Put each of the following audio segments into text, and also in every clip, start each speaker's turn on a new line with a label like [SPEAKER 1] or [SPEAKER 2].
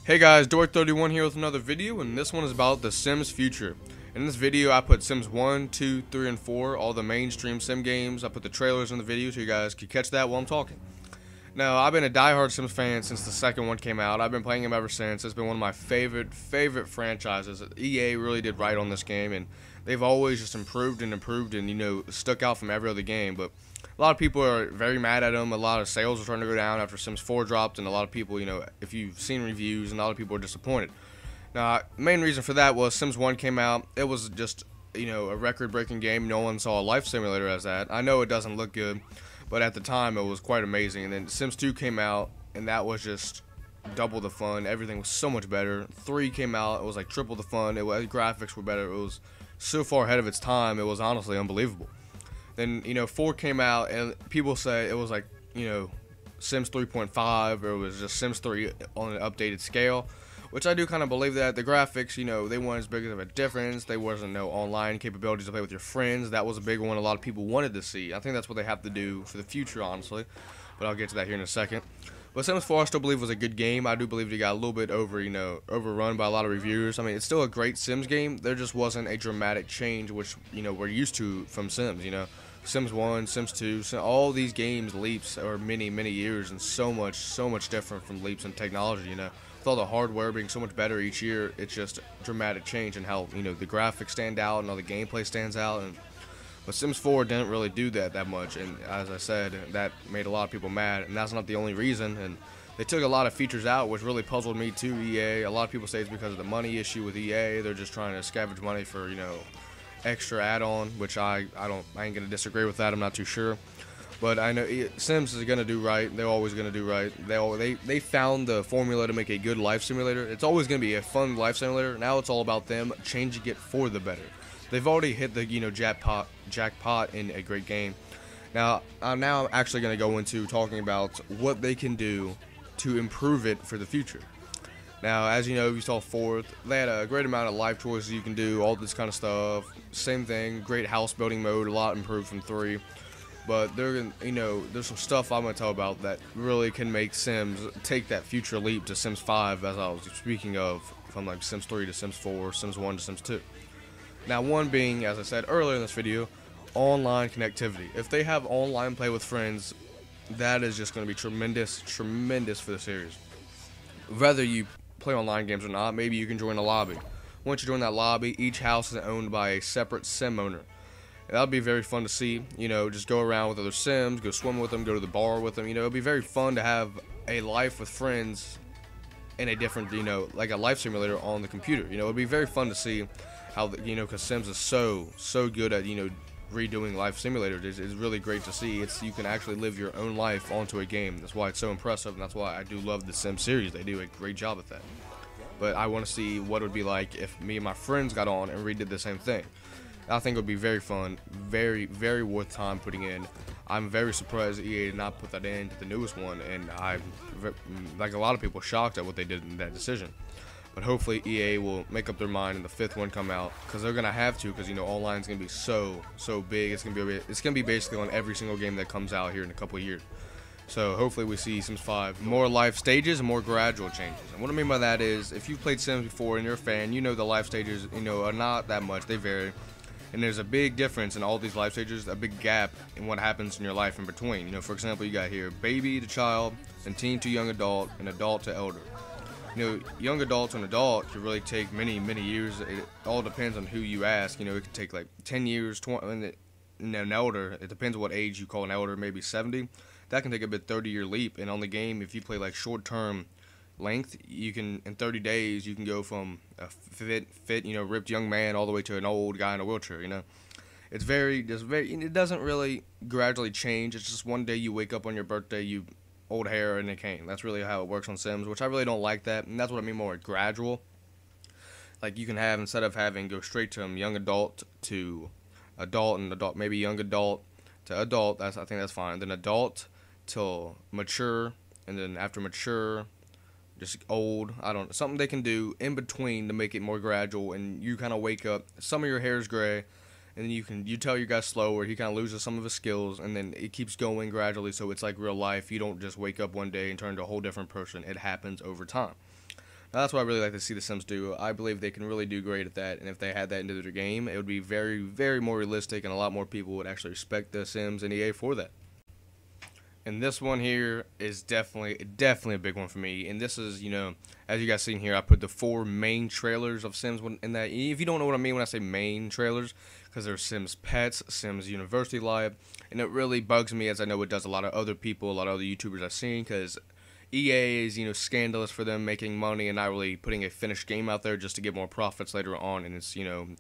[SPEAKER 1] Hey guys, Dork31 here with another video, and this one is about The Sims future. In this video, I put Sims 1, 2, 3, and 4, all the mainstream Sim games. I put the trailers in the video so you guys can catch that while I'm talking. Now, I've been a diehard Sims fan since the second one came out. I've been playing them ever since. It's been one of my favorite franchises. EA really did right on this game, and they've always just improved and stuck out from every other game. But a lot of people are very mad at them. A lot of sales are starting to go down after Sims 4 dropped, and a lot of people, if you've seen reviews, and a lot of people are disappointed. Now, the main reason for that was Sims 1 came out. It was just, a record-breaking game. No one saw a life simulator as that. I know it doesn't look good, but at the time, it was quite amazing. And then Sims 2 came out, and that was just double the fun. Everything was so much better. 3 came out, it was like triple the fun. Graphics were better. It was so far ahead of its time, it was honestly unbelievable. Then, 4 came out, and people say it was like, Sims 3.5, or it was just Sims 3 on an updated scale, which I do kind of believe that. The graphics, they weren't as big of a difference. There wasn't no online capabilities to play with your friends. That was a big one a lot of people wanted to see. I think that's what they have to do for the future, honestly, but I'll get to that here in a second. But Sims 4 I still believe was a good game. I do believe it got a little bit overrun by a lot of reviewers. I mean, it's still a great Sims game. There just wasn't a dramatic change, which, we're used to from Sims, Sims 1, Sims 2, all these games leaps are many, many years, and so much different from leaps in technology, With all the hardware being so much better each year, it's just a dramatic change in how, the graphics stand out and all the gameplay stands out. But Sims 4 didn't really do that much, and as I said, that made a lot of people mad, and that's not the only reason. And they took a lot of features out, which really puzzled me too, EA. A lot of people say it's because of the money issue with EA. They're just trying to scavenge money for, extra add-on, which I ain't gonna disagree with that. I'm not too sure, but I know Sims is gonna do right. They're always gonna do right. They found the formula to make a good life simulator. It's always gonna be a fun life simulator. Now it's all about them changing it for the better. They've already hit the jackpot in a great game. Now I'm actually gonna go into talking about what they can do to improve it for the future. Now, as you know, you saw 4th, they had a great amount of life choices you can do, all this kind of stuff. Same thing, great house building mode, a lot improved from 3. But there's some stuff I'm going to tell about that really can make Sims take that future leap to Sims 5, as I was speaking of, from like Sims 3 to Sims 4, Sims 1 to Sims 2. Now, one being, as I said earlier in this video, online connectivity. If they have online play with friends, that is just going to be tremendous for the series. Whether you play online games or not, maybe you can join a lobby. Once you join that lobby, each house is owned by a separate sim owner. That'll be very fun to see, just go around with other Sims, go swim with them, go to the bar with them, it'll be very fun to have a life with friends in a different, like a life simulator on the computer. It'll be very fun to see how, because Sims is so good at, redoing life simulators. It's really great to see. You can actually live your own life onto a game. That's why it's so impressive, and that's why I do love the Sims series. They do a great job at that. But I want to see what it would be like if me and my friends got on and redid the same thing. I think it would be very fun, very worth time putting in. I'm very surprised EA did not put that into the newest one, and I'm, like a lot of people, shocked at what they did in that decision. But hopefully EA will make up their mind and the 5th one come out, because they're gonna have to, because online is gonna be so big. It's gonna be basically on every single game that comes out here in a couple of years. So hopefully we see Sims 5 more life stages and more gradual changes. And what I mean by that is, if you've played Sims before and you're a fan, the life stages are not that much. They vary, and there's a big difference in all these life stages, a big gap in what happens in your life in between. For example, you got here baby to child, and teen to young adult, and adult to elder. Young adult to an adult could really take many years. It all depends on who you ask. It could take like 10 years, 20, and an elder, it depends on what age you call an elder, maybe 70. That can take a bit 30-year leap. And on the game, if you play like short-term length, you can, in 30 days, you can go from a fit, ripped young man all the way to an old guy in a wheelchair, It's it doesn't really gradually change. It's just one day you wake up on your birthday, old hair and a cane. That's really how it works on Sims, which I really don't like that, and that's what I mean more gradual. Like you can have, instead of having go straight to young adult to adult and adult, maybe young adult to adult. I think that's fine. Then adult till mature, and then after mature, just old. Something they can do in between to make it more gradual, and you kind of wake up. Some of your hair is gray, and then you tell your guy slower. He kind of loses some of his skills, and then it keeps going gradually. So it's like real life. You don't just wake up one day and turn into a whole different person. It happens over time. Now, that's what I really like to see the Sims do. I believe they can really do great at that, and if they had that into their game, it would be very, very more realistic, and a lot more people would actually respect the Sims and EA for that. And this one here is definitely a big one for me. And this is, as you guys seen here, I put the 4 main trailers of Sims in that. If you don't know what I mean when I say main trailers, because there's Sims Pets, Sims University Live, and it really bugs me, as I know it does a lot of other people, a lot of other YouTubers I've seen, because EA is, scandalous for them making money and not really putting a finished game out there just to get more profits later on in its,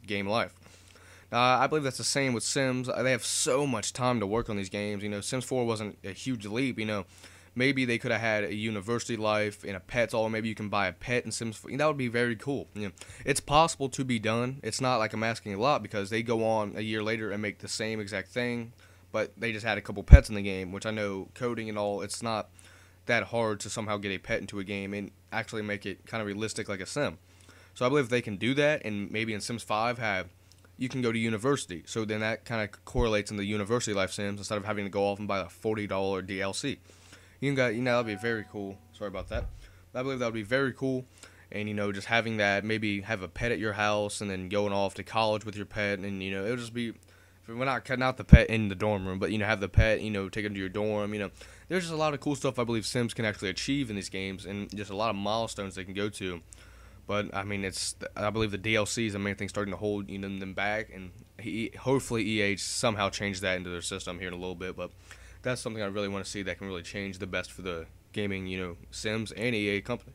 [SPEAKER 1] game life. I believe that's the same with Sims. They have so much time to work on these games. Sims 4 wasn't a huge leap. Maybe they could have had a university life and a pets all. Maybe you can buy a pet in Sims 4. That would be very cool. It's possible to be done. It's not like I'm asking a lot, because they go on a year later and make the same exact thing, but they just had a couple pets in the game, which I know coding and all, it's not that hard to somehow get a pet into a game and actually make it kind of realistic like a sim. So I believe they can do that, and maybe in Sims 5 you can go to university. So then that kind of correlates in the university life Sims instead of having to go off and buy a $40 DLC. That'd be very cool. Sorry about that. I believe that would be very cool. And, just having that, maybe have a pet at your house and then going off to college with your pet. And, it'll just be, we're not cutting out the pet in the dorm room, but, have the pet, take it to your dorm. There's just a lot of cool stuff I believe Sims can actually achieve in these games, and just a lot of milestones they can go to. But I believe the DLC is the main thing starting to hold them back, and hopefully EA somehow change that into their system here in a little bit. But that's something I really want to see that can really change the best for the gaming, Sims and EA company.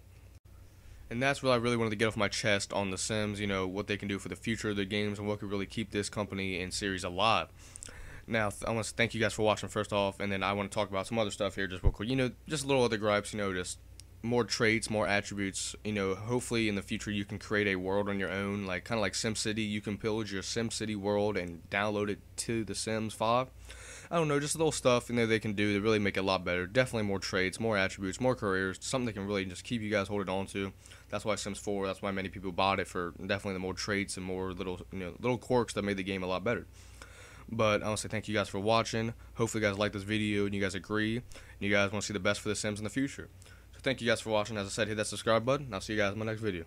[SPEAKER 1] And that's what I really wanted to get off my chest on the Sims, what they can do for the future of their games and what could really keep this company and series alive. Now, I want to thank you guys for watching first off, and then I want to talk about some other stuff here just real quick. Just little other gripes, just more traits, more attributes. Hopefully in the future you can create a world on your own, kind of like SimCity. You can pillage your SimCity world and download it to the Sims 5. I don't know, just little stuff they can do to really make it a lot better. Definitely more traits, more attributes, more careers, something that can really just keep you guys holding on to. That's why Sims 4, that's why many people bought it, for definitely the more traits and more little quirks that made the game a lot better. But I want to say thank you guys for watching. Hopefully you guys like this video and you guys agree, and you guys want to see the best for the Sims in the future. So thank you guys for watching. As I said, hit that subscribe button, and I'll see you guys in my next video.